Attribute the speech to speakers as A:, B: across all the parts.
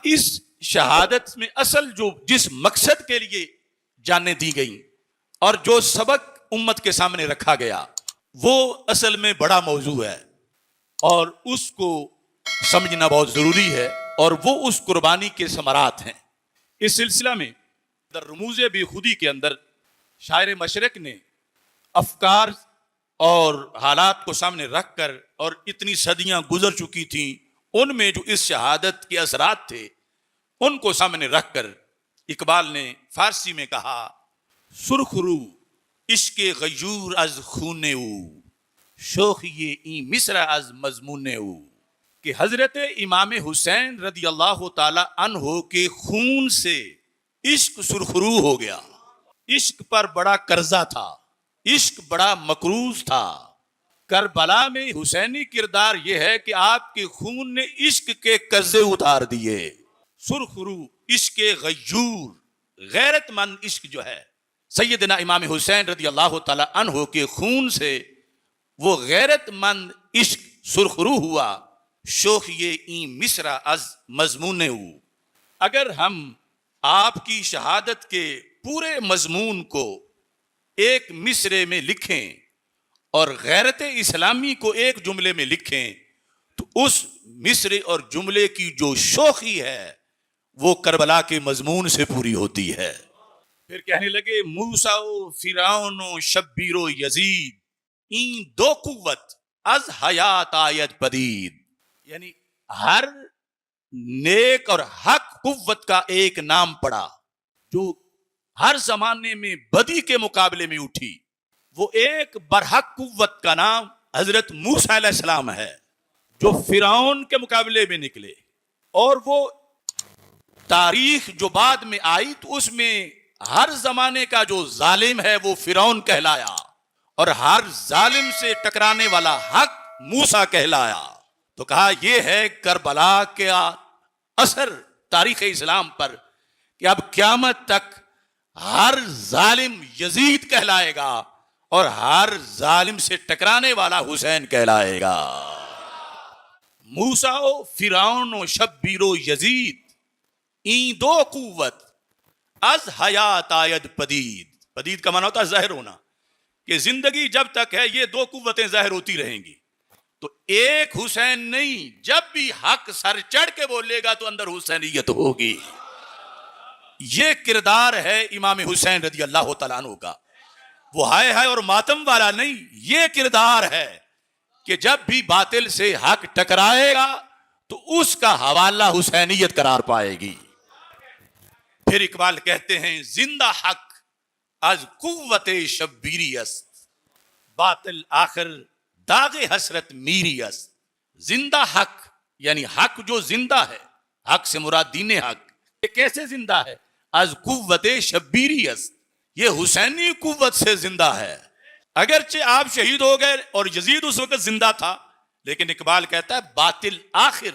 A: اس شہادت میں اصل جو جس مقصد کے لیے جانیں دی گئیں اور جو سبق امت کے سامنے رکھا گیا وہ اصل میں بڑا موضوع ہے اور اس کو سمجھنا بہت ضروری ہے، اور وہ اس قربانی کے ثمرات ہیں۔ اس سلسلہ میں در رموز بے خودی کے اندر شاعر مشرق نے افکار اور حالات کو سامنے رکھ کر، اور اتنی صدیاں گزر چکی تھیں، ان میں جو اس شہادت کے اثرات تھے ان کو سامنے رکھ کر اقبال نے فارسی میں کہا: سرخ رو عشق غیور از خونے او، شوخی این مصر از مضمون او، کہ حضرت امام حسین رضی اللہ تعالی عنہ کے خون سے عشق سرخرو ہو گیا۔ عشق پر بڑا قرضہ تھا، عشق بڑا مقروض تھا۔ کربلا میں حسینی کردار یہ ہے کہ آپ کے خون نے عشق کے قرضے اتار دیے۔ سرخرو عشق غیور، غیرت مند عشق جو ہے، سیدنا امام حسین رضی اللہ تعالی عنہ کے خون سے وہ غیرت مند عشق سرخرو ہوا۔ شوخی این مصر از مضمون او، اگر ہم آپ کی شہادت کے پورے مضمون کو ایک مصرے میں لکھیں اور غیرت اسلامی کو ایک جملے میں لکھیں تو اس مصرے اور جملے کی جو شوخی ہے وہ کربلا کے مضمون سے پوری ہوتی ہے۔ پھر کہنے لگے: موسیٰ و فرعون و شبیر و یزید، این دو قوت از حیات آید پدید، یعنی ہر نیک اور حق قوت کا ایک نام پڑا جو ہر زمانے میں بدی کے مقابلے میں اٹھی۔ وہ ایک برحق قوت کا نام حضرت موسیٰ علیہ السلام ہے جو فرعون کے مقابلے میں نکلے، اور وہ تاریخ جو بعد میں آئی تو اس میں ہر زمانے کا جو ظالم ہے وہ فرعون کہلایا، اور ہر ظالم سے ٹکرانے والا حق موسیٰ کہلایا۔ تو کہا یہ ہے کربلا کا اثر تاریخ اسلام پر کہ اب قیامت تک ہر ظالم یزید کہلائے گا اور ہر ظالم سے ٹکرانے والا حسین کہلائے گا۔ موسیٰ و فرعون و شبیر و یزید، این دو قوت از حیات آید پدید۔ پدید کا معنی ہوتا ہے ظاہر ہونا، کہ زندگی جب تک ہے یہ دو قوتیں ظاہر ہوتی رہیں گی۔ تو ایک حسین نہیں، جب بھی حق سر چڑھ کے بولے گا تو اندر حسینیت ہوگی۔ یہ کردار ہے امام حسین رضی اللہ تعالیٰ عنہ کا۔ وہ ہائے ہائے اور ماتم والا نہیں، یہ کردار ہے کہ جب بھی باطل سے حق ٹکرائے گا تو اس کا حوالہ حسینیت قرار پائے گی۔ پھر اقبال کہتے ہیں: زندہ حق از قوت شبیری است، باطل آخر داغ حسرت میری است۔ زندہ حق یعنی حق جو زندہ ہے، حق سے مراد دین حق، یہ کیسے زندہ ہے؟ از قوت شبیری است، یہ حسینی قوت سے زندہ ہے۔ اگرچہ آپ شہید ہو گئے اور یزید اس وقت زندہ تھا، لیکن اقبال کہتا ہے باطل آخر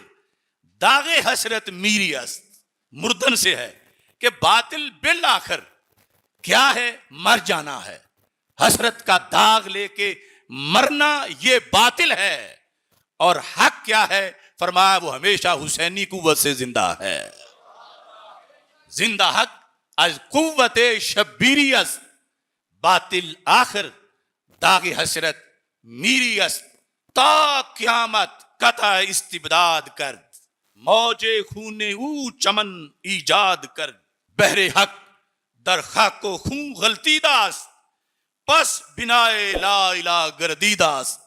A: داغ حسرت میری است، مردن سے ہے کہ باطل بالآخر کیا ہے؟ مر جانا ہے۔ حسرت کا داغ لے کے مرنا یہ باطل ہے، اور حق کیا ہے؟ فرمایا وہ ہمیشہ حسینی قوت سے زندہ ہے۔ زندہ حق از قوت شبیری است، باطل آخر داغ حسرت میری است۔ تا قیامت قطع استبداد کرد، موج خون او چمن ایجاد کرد۔ بحر حق در خاک و خون غلطیدہ است، پس بنائے لا الہ گردیدہ است۔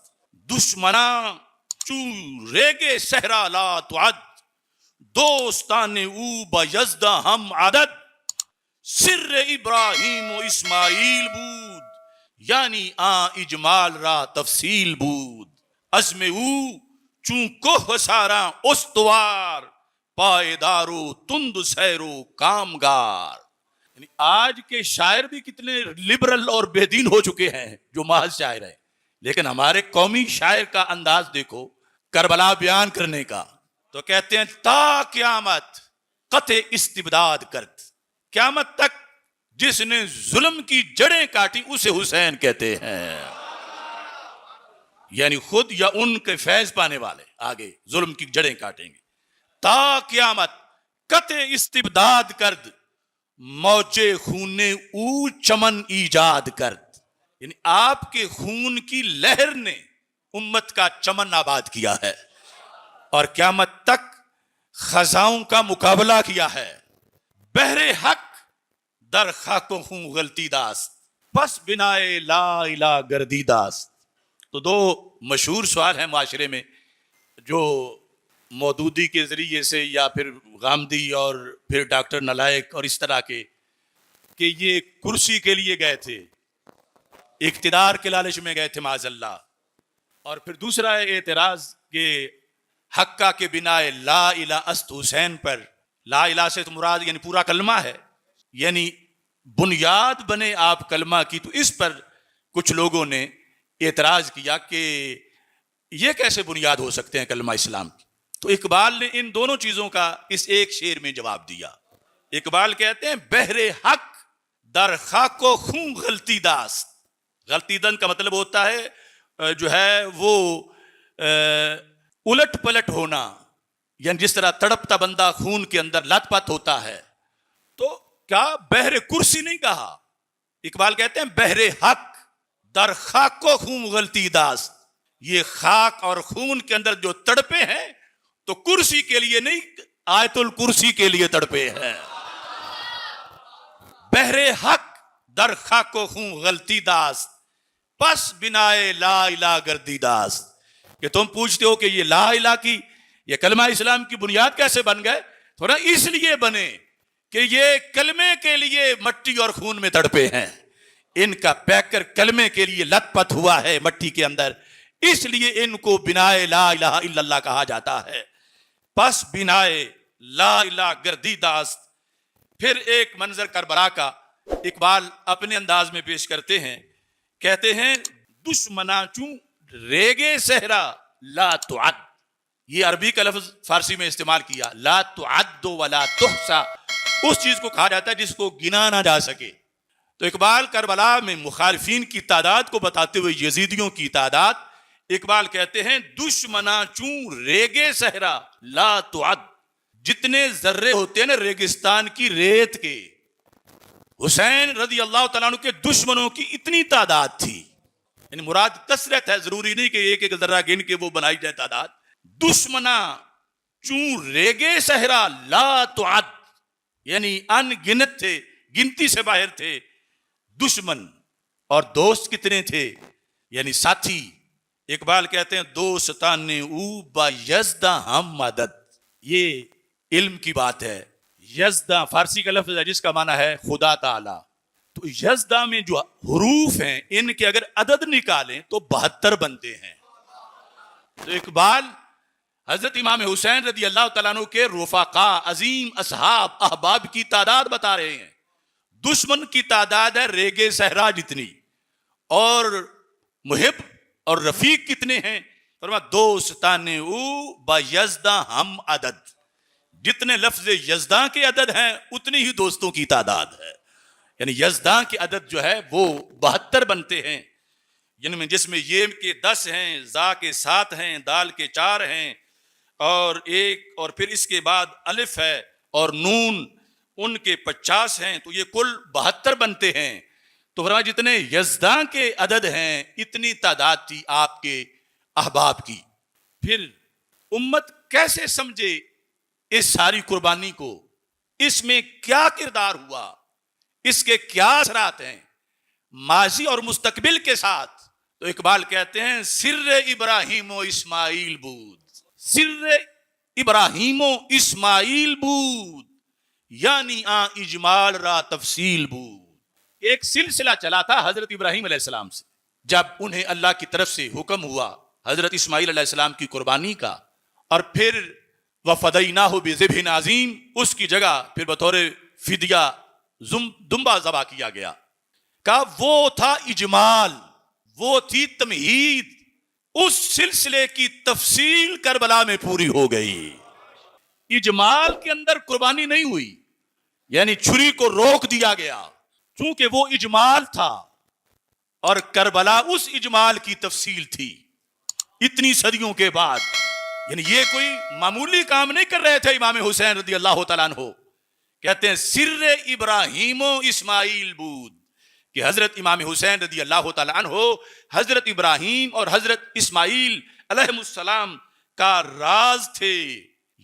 A: دشمناں چو ریگ صحرا لا تعد، دوستان او با یزدہ ہم عدد۔ سر ابراہیم و اسماعیل بود، یعنی اجمال را تفصیل بود۔ عزم او چون کوہ ساراں استوار، پائیدار و تند سیر و کامگار۔ یعنی آج کے شاعر بھی کتنے لبرل اور بے دین ہو چکے ہیں جو محض شاعر ہیں، لیکن ہمارے قومی شاعر کا انداز دیکھو کربلا بیان کرنے کا، تو کہتے ہیں تا قیامت قطع استبداد کرد، قیامت تک جس نے ظلم کی جڑیں کاٹی اسے حسین کہتے ہیں۔ یعنی خود یا ان کے فیض پانے والے آگے ظلم کی جڑیں کاٹیں گے۔ تا قیامت قطع استبداد کرد، موجے خون او چمن ایجاد کرد. یعنی آپ کے خون کی لہر نے امت کا چمن آباد کیا ہے اور قیامت تک خزاؤں کا مقابلہ کیا ہے. بحر حق در خاک و خون غلطی داست، پس بنائے لا الہ گردی داست. تو دو مشہور سوال ہیں معاشرے میں جو مودودی کے ذریعے سے یا پھر غامدی اور پھر ڈاکٹر نلائق اور اس طرح کے کہ یہ کرسی کے لیے گئے تھے، اقتدار کے لالچ میں گئے تھے معاذ اللہ. اور پھر دوسرا اعتراض کہ حقہ کے بنا لا الہ است حسین پر، لا الہ سے تو مراد یعنی پورا کلمہ ہے، یعنی بنیاد بنے آپ کلمہ کی. تو اس پر کچھ لوگوں نے اعتراض کیا کہ یہ کیسے بنیاد ہو سکتے ہیں کلمہ اسلام کی. تو اقبال نے ان دونوں چیزوں کا اس ایک شعر میں جواب دیا. اقبال کہتے ہیں بحر حق در خاک و خون غلطی داست. غلطی دن کا مطلب ہوتا ہے جو ہے وہ الٹ پلٹ ہونا، یعنی جس طرح تڑپتا بندہ خون کے اندر لت پت ہوتا ہے. تو کیا بحر کرسی نہیں کہا؟ اقبال کہتے ہیں بحر حق در خاک و خون غلطی داست. یہ خاک اور خون کے اندر جو تڑپے ہیں تو کرسی کے لیے نہیں، آیت الکرسی کے لیے تڑپے ہیں. بحر حق در خاک و خون غلطی داست، پس بنائے لا الہ گردی داست. کہ تم پوچھتے ہو کہ یہ لا الہ کی، یہ کلمہ اسلام کی بنیاد کیسے بن گئے؟ تھوڑا اس لیے بنے کہ یہ کلمے کے لیے مٹی اور خون میں تڑپے ہیں. ان کا پیکر کلمے کے لیے لت پت ہوا ہے مٹی کے اندر، اس لیے ان کو بنائے لا الہ الا اللہ کہا جاتا ہے. پس بنائے لا الہ گردی داست. پھر ایک منظر کربلا کا اقبال اپنے انداز میں پیش کرتے ہیں. کہتے ہیں دشمنا چوں ریگے صحرا لا تعد. یہ عربی کا لفظ فارسی میں استعمال کیا، لا تعد ولا تحصا. اس چیز کو کہا جاتا ہے جس کو گنا نہ جا سکے. تو اقبال کربلا میں مخالفین کی تعداد کو بتاتے ہوئے یزیدیوں کی تعداد، اقبال کہتے ہیں دشمنا چوں ریگے صحرا لا تعد. جتنے ذرے ہوتے ہیں نا ریگستان کی ریت کے، حسین رضی اللہ تعالیٰ عنہ کے دشمنوں کی اتنی تعداد تھی. یعنی مراد کثرت ہے، ضروری نہیں کہ ایک ایک ذرہ گن کے وہ بنائی جائے تعداد. دشمنا چوں ریگے صحرا لا تعد، یعنی ان گنت تھے، گنتی سے باہر تھے دشمن. اور دوست کتنے تھے، یعنی ساتھی. اقبال کہتے ہیں دوستان او با یزداں ہم مدد. یہ علم کی بات ہے. یزداں فارسی کا لفظ ہے جس کا معنی ہے خدا تعالی. تو یزداں میں جو حروف ہیں ان کے اگر عدد نکالیں تو 72 بنتے ہیں. تو اقبال حضرت امام حسین رضی اللہ تعالیٰ عنہ کے رفقا، عظیم اصحاب، احباب کی تعداد بتا رہے ہیں. دشمن کی تعداد ہے ریگے صحرا جتنی، اور محب اور رفیق کتنے ہیں؟ فرما دوستان او با یزداں ہم عدد. جتنے لفظ یزداں کے عدد ہیں اتنی ہی دوستوں کی تعداد ہے. یعنی یزداں کے عدد جو ہے وہ 72 بنتے ہیں، یعنی جس میں یہ کے 10 ہیں، زا کے 7 ہیں، دال کے 4 ہیں، اور ایک اور پھر اس کے بعد الف ہے اور نون، ان کے 50 ہیں. تو یہ کل 72 بنتے ہیں. تو فرمایا جتنے یزداں کے عدد ہیں اتنی تعداد تھی آپ کے احباب کی. پھر امت کیسے سمجھے اس ساری قربانی کو؟ اس میں کیا کردار ہوا، اس کے کیا اثرات ہیں ماضی اور مستقبل کے ساتھ؟ تو اقبال کہتے ہیں سر ابراہیم و اسماعیل بود، سر ابراہیم و اسماعیل بود، یعنی اجمال را تفصیل بود. ایک سلسلہ چلا تھا حضرت ابراہیم علیہ السلام سے، جب انہیں اللہ کی طرف سے حکم ہوا حضرت اسماعیل علیہ السلام کی قربانی کا، اور پھر وَفَدَيْنَاهُ بِذِبْحٍ عَظِيمٍ، اس کی جگہ پھر بطور فدیہ دمبا ذبح کیا گیا. کہا وہ تھا اجمال، وہ تھی تمہید. اس سلسلے کی تفصیل کربلا میں پوری ہو گئی. اجمال کے اندر قربانی نہیں ہوئی، یعنی چھری کو روک دیا گیا چونکہ وہ اجمال تھا، اور کربلا اس اجمال کی تفصیل تھی. اتنی صدیوں کے بعد یعنی یہ کوئی معمولی کام نہیں کر رہے تھے امام حسین رضی اللہ تعالیٰ عنہ. کہتے ہیں سر ابراہیم و اسماعیل بود، کہ حضرت امام حسین رضی اللہ تعالیٰ عنہ حضرت ابراہیم اور حضرت اسماعیل علیہ السلام کا راز تھے.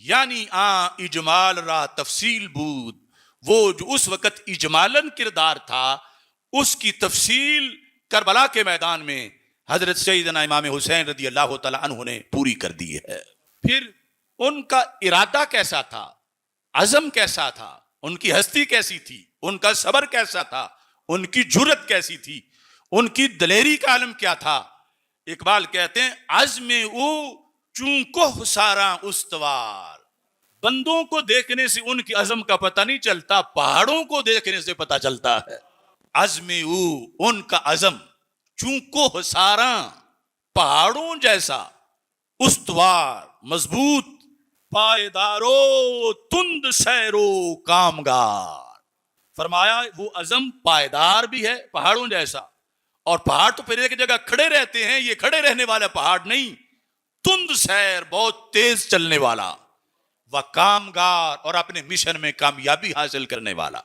A: یعنی اجمال را تفصیل بود، وہ جو اس وقت اجمالن کردار تھا اس کی تفصیل کربلا کے میدان میں حضرت سیدنا امام حسین رضی اللہ تعالیٰ عنہ نے پوری کر دی ہے. پھر ان کا ارادہ کیسا تھا، عزم کیسا تھا، ان کی ہستی کیسی تھی، ان کا صبر کیسا تھا، ان کی جرت کیسی تھی، ان کی دلیری کا عالم کیا تھا. اقبال کہتے ہیں عزم او چونکہ سارا استوار. بندوں کو دیکھنے سے ان کی عزم کا پتہ نہیں چلتا، پہاڑوں کو دیکھنے سے پتہ چلتا ہے. عزم او ان کا عزم چونکہ سارا پہاڑوں جیسا، استوار مضبوط، پائیدارو تند سیرو کامگار. فرمایا وہ عزم پائیدار بھی ہے پہاڑوں جیسا، اور پہاڑ تو پھر ایک جگہ کھڑے رہتے ہیں، یہ کھڑے رہنے والا پہاڑ نہیں، تند سیر بہت تیز چلنے والا، وہ کامگار اور اپنے مشن میں کامیابی حاصل کرنے والا.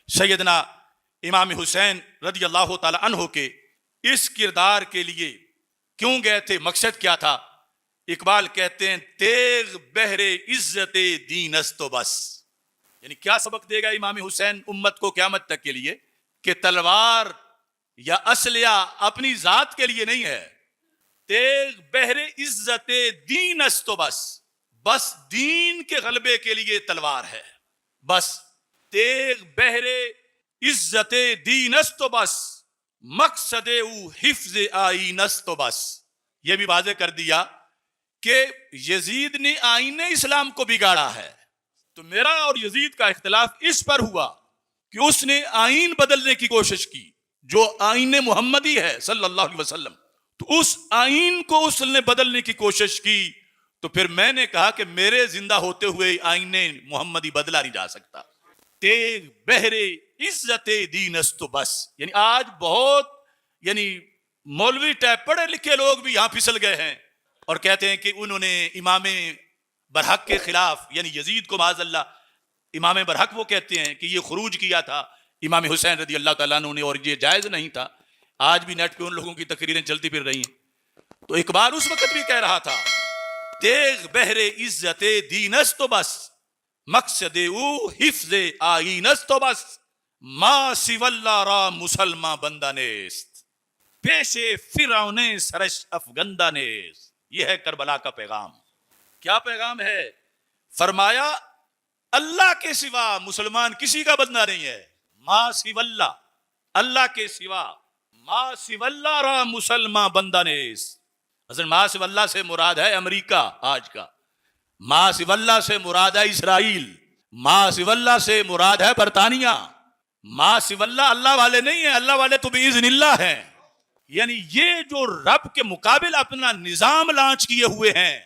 A: سیدنا امام حسین رضی اللہ تعالی عنہ کے اس کردار کے لیے کیوں گئے تھے، مقصد کیا تھا؟ اقبال کہتے ہیں تیغ بہر عزت دین است و بس. یعنی کیا سبق دے گا امام حسین امت کو قیامت تک کے لیے؟ کہ تلوار یا اسلحہ اپنی ذات کے لیے نہیں ہے، تیغ بہر عزت دین است و بس، بس دین کے غلبے کے لیے تلوار ہے، بس تیغ بہر عزت دین است و بس، مقصد او حفظ آئین است و بس. یہ بھی واضح کر دیا کہ یزید نے آئین اسلام کو بگاڑا ہے، تو میرا اور یزید کا اختلاف اس پر ہوا کہ اس نے آئین بدلنے کی کوشش کی جو آئین محمدی ہے صلی اللہ علیہ وسلم، تو اس آئین کو اس نے بدلنے کی کوشش کی. تو پھر میں نے کہا کہ میرے زندہ ہوتے ہوئے آئین محمدی بدلا نہیں جا سکتا. تیغ بہر عزت دین است و بس. یعنی آج بہت مولوی ٹائپ پڑھے لکھے لوگ بھی یہاں پھسل گئے ہیں اور کہتے ہیں کہ انہوں نے امام برحق کے خلاف، یعنی یزید کو معاذ اللہ امام برحق وہ کہتے ہیں کہ یہ خروج کیا تھا امام حسین رضی اللہ تعالیٰ عنہ نے، اور یہ جائز نہیں تھا. آج بھی نیٹ پہ ان لوگوں کی تقریریں چلتی پھر رہی ہیں. تو اقبال اس وقت بھی کہہ رہا تھا تیغ بہر عزت دین است و بس، مقصد او حفظ آئین است و بس، ما سوی اللہ را مسلمان بندہ نیست، پیش فرعون سرش افگندہ نیست. یہ ہے کربلا کا پیغام. کیا پیغام ہے؟ فرمایا اللہ کے سوا مسلمان کسی کا بندہ نہیں ہے. ما سوی اللہ، اللہ کے سوا، ما سوی اللہ را مسلمان بندہ نیست. اصل ما سوی اللہ سے مراد ہے امریکہ آج کا، ما سوی اللہ سے مراد ہے اسرائیل، ما سوی اللہ سے مراد ہے برطانیہ. ما سوی اللہ اللہ والے نہیں ہیں، اللہ والے تو باذن اللہ ہیں. یعنی یہ جو رب کے مقابل اپنا نظام لانچ کیے ہوئے ہیں،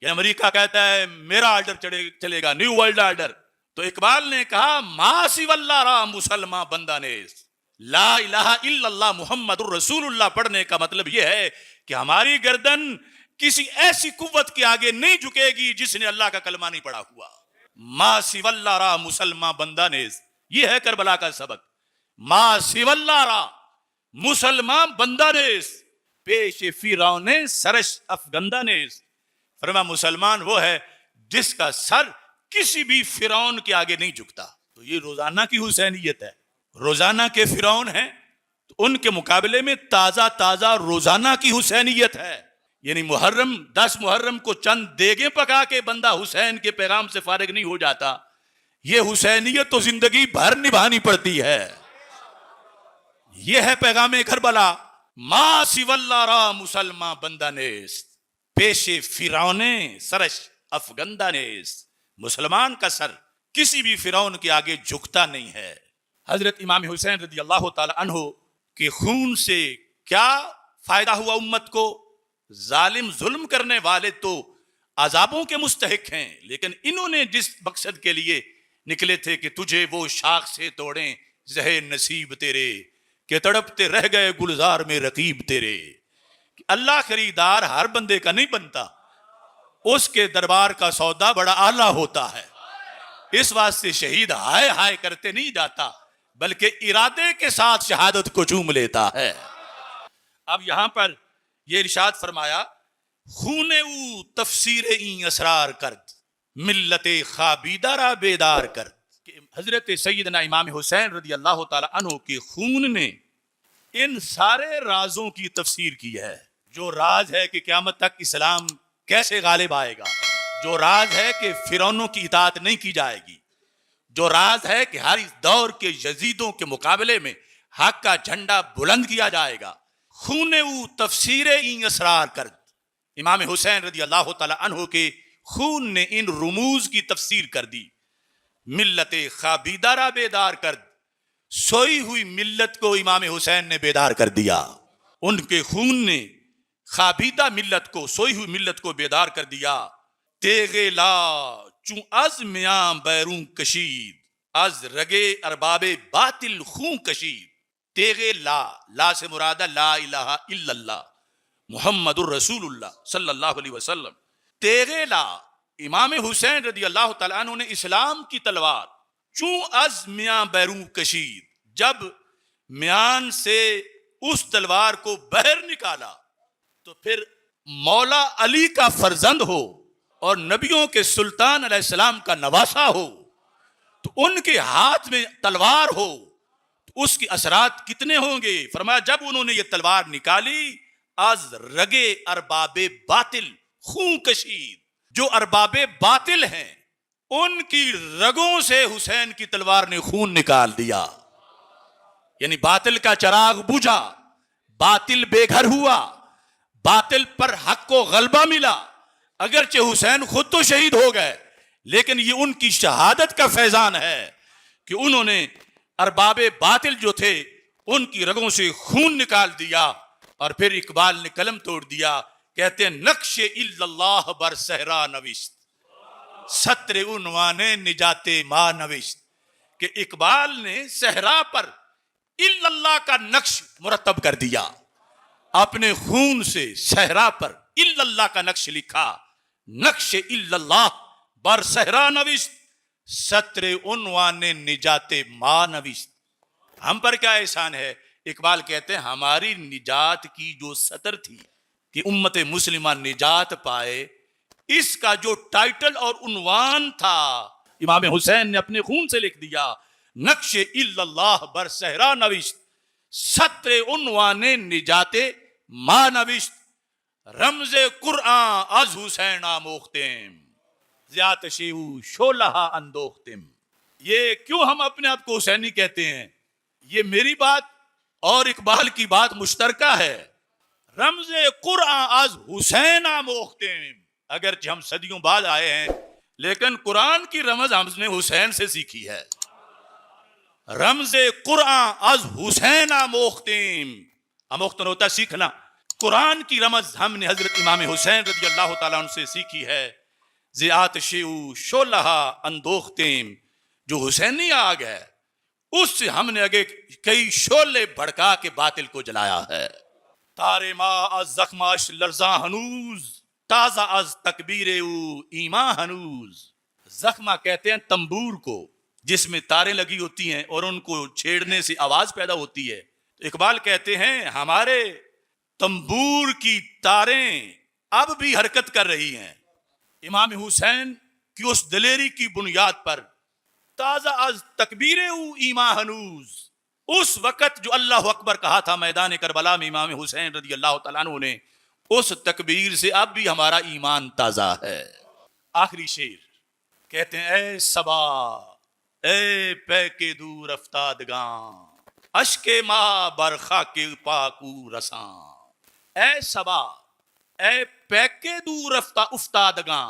A: یہ امریکہ کہتا ہے میرا آرڈر چلے گا، نیو ورلڈ آرڈر. تو اقبال نے کہا ما سوی اللہ را مسلمان بندہ نیست. لا الہ الا اللہ محمد الرسول اللہ پڑھنے کا مطلب یہ ہے کہ ہماری گردن کسی ایسی قوت کے آگے نہیں جھکے گی جس نے اللہ کا کلمہ نہیں پڑھا ہوا. ما سوی اللہ را مسلمان بندہ نیست. یہ ہے کربلا کا سبق. ما سوی اللہ را مسلمان بندہ نیست، پیش فرعون سرش افگندہ نیست. فرما مسلمان وہ ہے جس کا سر کسی بھی فرعون کے آگے نہیں جھکتا. تو یہ روزانہ کی حسینیت ہے. روزانہ کے فرعون ہیں تو ان کے مقابلے میں تازہ تازہ روزانہ کی حسینیت ہے. یعنی محرم 10 محرم کو چند دیگیں پکا کے بندہ حسین کے پیغام سے فارغ نہیں ہو جاتا. یہ حسینیت تو زندگی بھر نبھانی پڑتی ہے. یہ ہے پیغام کربلا. ما سوی اللہ را مسلمان بندہ نیست، پیش فرعون سرش افگندہ نیست. مسلمان کا سر کسی بھی فرعون کے آگے جھکتا نہیں ہے. حضرت امام حسین رضی اللہ تعالی عنہ کے خون سے کیا فائدہ ہوا امت کو؟ ظالم ظلم کرنے والے تو عذابوں کے مستحق ہیں، لیکن انہوں نے جس مقصد کے لیے نکلے تھے کہ تجھے وہ شاخ سے توڑیں زہر نصیب تیرے، کہ تڑپتے رہ گئے گلزار میں رقیب تیرے. کہ اللہ خریدار ہر بندے کا نہیں بنتا. اس کے دربار کا سودا بڑا اعلیٰ ہوتا ہے. اس واسطے شہید ہائے ہائے کرتے نہیں جاتا بلکہ ارادے کے ساتھ شہادت کو چوم لیتا ہے. اب یہاں پر یہ ارشاد فرمایا خونے او تفسیر این اسرار کرد ملت خابیدہ را بیدار کرد. کہ حضرت سیدنا امام حسین رضی اللہ تعالی عنہ کے خون نے ان سارے رازوں کی تفسیر کی ہے. جو راز ہے کہ قیامت تک اسلام کیسے غالب آئے گا، جو راز ہے کہ فرعونوں کی اطاعت نہیں کی جائے گی، جو راز ہے کہ ہر دور کے یزیدوں کے مقابلے میں حق کا جھنڈا بلند کیا جائے گا. خون او تفسیر این اسرار کرد. امام حسین رضی اللہ تعالی عنہ کے خون نے ان رموز کی تفسیر کر دی. ملت خابیدہ را بیدار کرد. سوئی ہوئی ملت کو امام حسین نے بیدار کر دیا. ان کے خون نے خابیدہ ملت کو، سوئی ہوئی ملت کو بیدار کر دیا. تیغ لا چون از میاں بیرون کشید از رگے ارباب باطل خون کشید. تیغ لا سے مراد لا الہ الا اللہ محمد الرسول اللہ صلی اللہ علیہ وسلم. تیغ لا امام حسین رضی اللہ تعالیٰ عنہ نے اسلام کی تلوار چون از میاں بیرون کشید، جب میان سے اس تلوار کو بہر نکالا تو پھر مولا علی کا فرزند ہو اور نبیوں کے سلطان علیہ السلام کا نواسا ہو تو ان کے ہاتھ میں تلوار ہو تو اس کی اثرات کتنے ہوں گے. فرمایا جب انہوں نے یہ تلوار نکالی از رگے ارباب باطل خون کشید. جو ارباب باطل ہیں ان کی رگوں سے حسین کی تلوار نے خون نکال دیا. یعنی باطل کا چراغ بجھا، باطل بے گھر ہوا، باطل پر حق کو غلبہ ملا. اگرچہ حسین خود تو شہید ہو گئے لیکن یہ ان کی شہادت کا فیضان ہے کہ انہوں نے ارباب باطل جو تھے ان کی رگوں سے خون نکال دیا. اور پھر اقبال نے قلم توڑ دیا، کہتے ہیں نقش الا اللہ بر صحرا نوشت ستر عنوان نجات ما نوشت. کہ اقبال نے صحرا پر الا اللہ کا نقش مرتب کر دیا، اپنے خون سے صحرا پر الا اللہ کا نقش لکھا. نقش الا اللہ بر صحرا نوشت ستر عنوان نجات ما نوشت. ہم پر کیا احسان ہے. اقبال کہتے ہیں ہماری نجات کی جو سطر تھی کہ امت مسلمہ نجات پائے، اس کا جو ٹائٹل اور عنوان تھا امام حسین نے اپنے خون سے لکھ دیا. نقش الا اللہ بر صحرا نوشت ستر عنوان نجات ما نوشت. رمز قرآن از حسین آموختم زیات شیو شولہا اندوختم. یہ کیوں ہم اپنے آپ کو حسینی کہتے ہیں؟ یہ میری بات اور اقبال کی بات مشترکہ ہے. رمز قرآن از حسین آموختم. اگرچہ ہم صدیوں بعد آئے ہیں لیکن قرآن کی رمز ہم نے حسین سے سیکھی ہے. رمز قرآن از حسین آموختم. آموختن ہوتا سیکھنا. قرآن کی رمز ہم نے حضرت امام حسین رضی اللہ تعالیٰ عنہ سے سیکھی ہے. زیات شیو شولہا اندوختم. جو حسینی آگ ہے اس سے ہم نے آگے کئی شعلے بھڑکا کے باطل کو جلایا ہے. تارے ما از زخماش لرزاں ہنوز تازہ از تکبیر او ایمان ہنوز. زخمہ کہتے ہیں تنبور کو جس میں تاریں لگی ہوتی ہیں اور ان کو چھیڑنے سے آواز پیدا ہوتی ہے. اقبال کہتے ہیں ہمارے تنبور کی تاریں اب بھی حرکت کر رہی ہیں. امام حسین کی اس دلیری کی بنیاد پر تازہ از تکبیر او ایمان ہنوز. اس وقت جو اللہ اکبر کہا تھا میدان کربلا میں امام حسین رضی اللہ تعالیٰ عنہ نے، اس تکبیر سے اب بھی ہمارا ایمان تازہ ہے. آخری شعر کہتے ہیں اے صبا اے پے کے دور افتادگاں اشک ماں برخا کے پاکو رساں. اے صبا اے پے کے دور افتادگاں.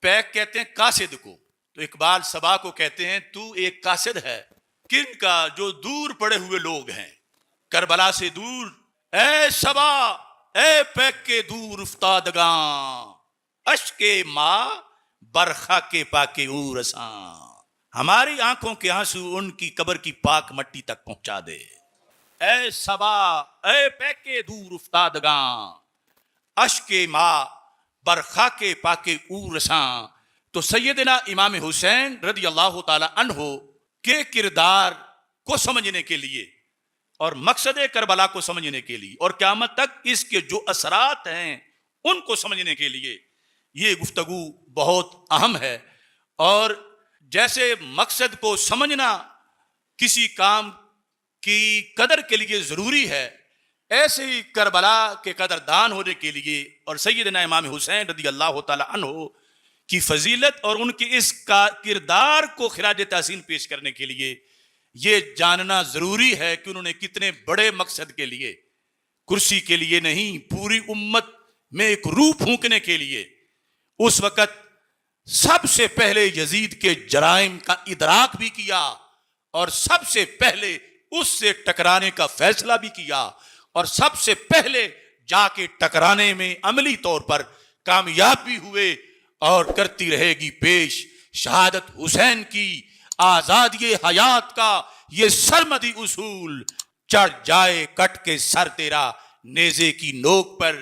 A: پیک کہتے ہیں قاصد کو، تو اقبال صبا کو کہتے ہیں تو ایک قاصد ہے. کن کا؟ جو دور پڑے ہوئے لوگ ہیں کربلا سے دور. اے صبا اے پیک کے دور افتادگاں اشک ماں برخا کے پاکے او رساں. ہماری آنکھوں کے آنسو ان کی قبر کی پاک مٹی تک پہنچا دے. اے صبا اے پیکے دور افتادگاں اشک ماں برخاک پاک او رساں. تو سیدنا امام حسین رضی اللہ تعالی عنہ کے کردار کو سمجھنے کے لیے اور مقصد کربلا کو سمجھنے کے لیے اور قیامت تک اس کے جو اثرات ہیں ان کو سمجھنے کے لیے یہ گفتگو بہت اہم ہے. اور جیسے مقصد کو سمجھنا کسی کام کی قدر کے لیے ضروری ہے، ایسے ہی کربلا کے قدردان ہونے کے لیے اور سیدنا امام حسین رضی اللہ تعالی عنہ کی فضیلت اور ان کے اس کا کردار کو خراج تحسین پیش کرنے کے لیے یہ جاننا ضروری ہے کہ انہوں نے کتنے بڑے مقصد کے لیے، کرسی کے لیے نہیں، پوری امت میں ایک روح پھونکنے کے لیے اس وقت سب سے پہلے یزید کے جرائم کا ادراک بھی کیا اور سب سے پہلے اس سے ٹکرانے کا فیصلہ بھی کیا اور سب سے پہلے جا کے ٹکرانے میں عملی طور پر کامیاب بھی ہوئے اور کرتی رہے گی پیش شہادت حسین کی آزادی حیات کا یہ سرمدی اصول. چڑھ جائے کٹ کے سر تیرا نیزے کی نوک پر،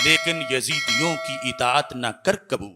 A: لیکن یزیدیوں کی اطاعت نہ کر قبول.